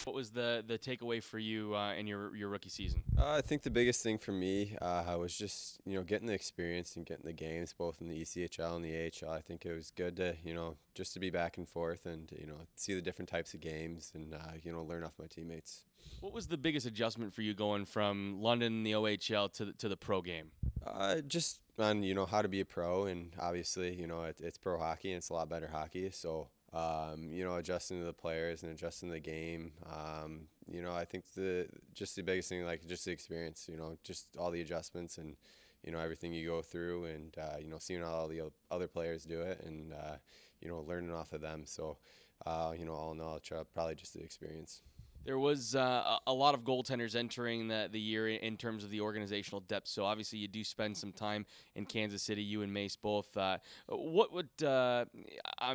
What was the takeaway for you in your rookie season? I think the biggest thing for me was just getting the experience and getting the games both in the ECHL and the AHL. I think it was good to just to be back and forth and see the different types of games and learn off my teammates. What was the biggest adjustment for you going from London, the OHL, to the pro game? Just on how to be a pro, and obviously it's pro hockey and it's a lot better hockey. So adjusting to the players and adjusting to the game. I think the biggest thing, like just the experience. Just all the adjustments and everything you go through, and seeing how all the other players do it, and learning off of them. So all in all, probably just the experience. There was a lot of goaltenders entering the year in terms of the organizational depth. So obviously you do spend some time in Kansas City, you and Mace both. I'm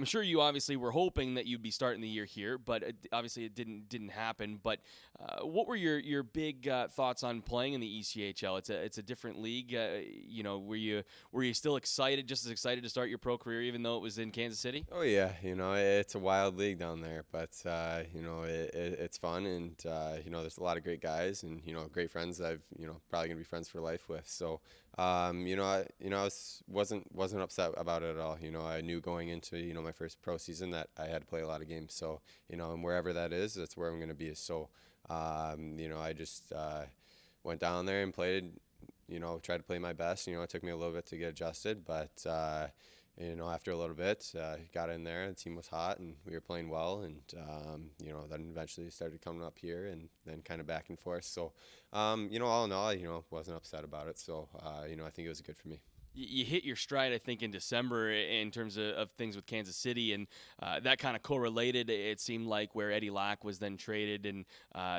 sure you obviously were hoping that you'd be starting the year here, but obviously it didn't happen. But what were your big thoughts on playing in the ECHL? It's a different league. Were you still excited, just as excited to start your pro career, even though it was in Kansas City? Oh yeah, it's a wild league down there, but it's fun, and there's a lot of great guys and great friends that I've probably gonna be friends for life with. So wasn't upset about it at all. I knew going into my first pro season that I had to play a lot of games. So and wherever that is, that's where I'm gonna be. So I just went down there and played. Tried to play my best. It took me a little bit to get adjusted, but after a little bit, got in there. The team was hot, and we were playing well. And then eventually started coming up here, and then kind of back and forth. So, all in all, wasn't upset about it. So, I think it was good for me. You hit your stride, I think, in December in terms of things with Kansas City, and that kind of correlated, it seemed like, where Eddie Lack was then traded, and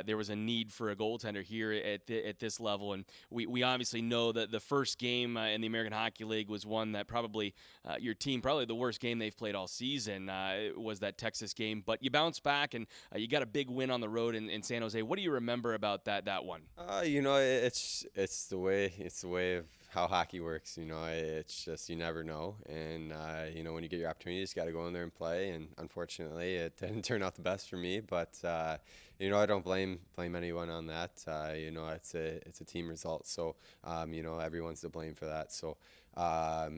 there was a need for a goaltender here at this level. And we obviously know that the first game in the American Hockey League was one that probably your team, probably the worst game they've played all season, was that Texas game. But you bounced back, and you got a big win on the road in San Jose. What do you remember about that one? It's the way of how hockey works. It's just you never know, and when you get your opportunity, you just got to go in there and play. And unfortunately, it didn't turn out the best for me. But I don't blame anyone on that. It's a team result, so everyone's to blame for that. So I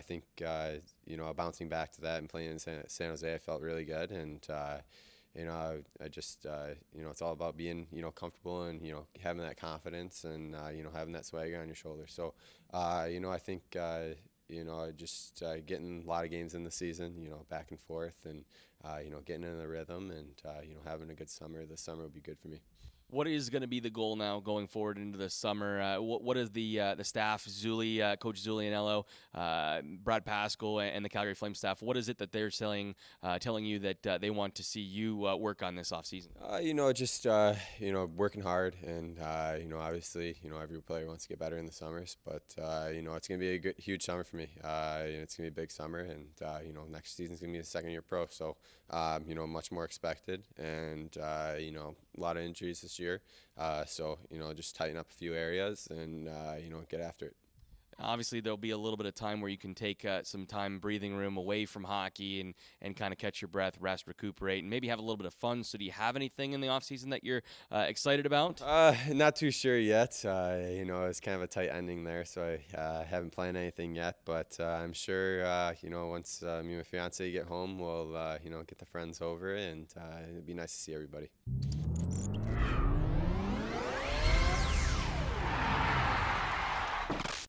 think bouncing back to that and playing in San Jose, I felt really good, and I just it's all about being comfortable and having that confidence and having that swagger on your shoulder. So I think just getting a lot of games in the season, back and forth, and getting in the rhythm, and having a good summer. This summer will be good for me. What is going to be the goal now going forward into the summer? What is the staff, Zuli, Coach Zulianello, Brad Pascal, and the Calgary Flames staff? What is it that they're telling you that they want to see you work on this offseason? Just working hard, and obviously every player wants to get better in the summers, but it's going to be a huge summer for me. It's going to be a big summer, and next season's going to be a second-year pro, so much more expected, and a lot of injuries this year. So just tighten up a few areas and get after it. Obviously, there'll be a little bit of time where you can take some time, breathing room away from hockey and kind of catch your breath, rest, recuperate, and maybe have a little bit of fun. So do you have anything in the offseason that you're excited about? Not too sure yet. It's kind of a tight ending there, so I haven't planned anything yet. But I'm sure, once me and my fiance get home, we'll, get the friends over, and it'd be nice to see everybody.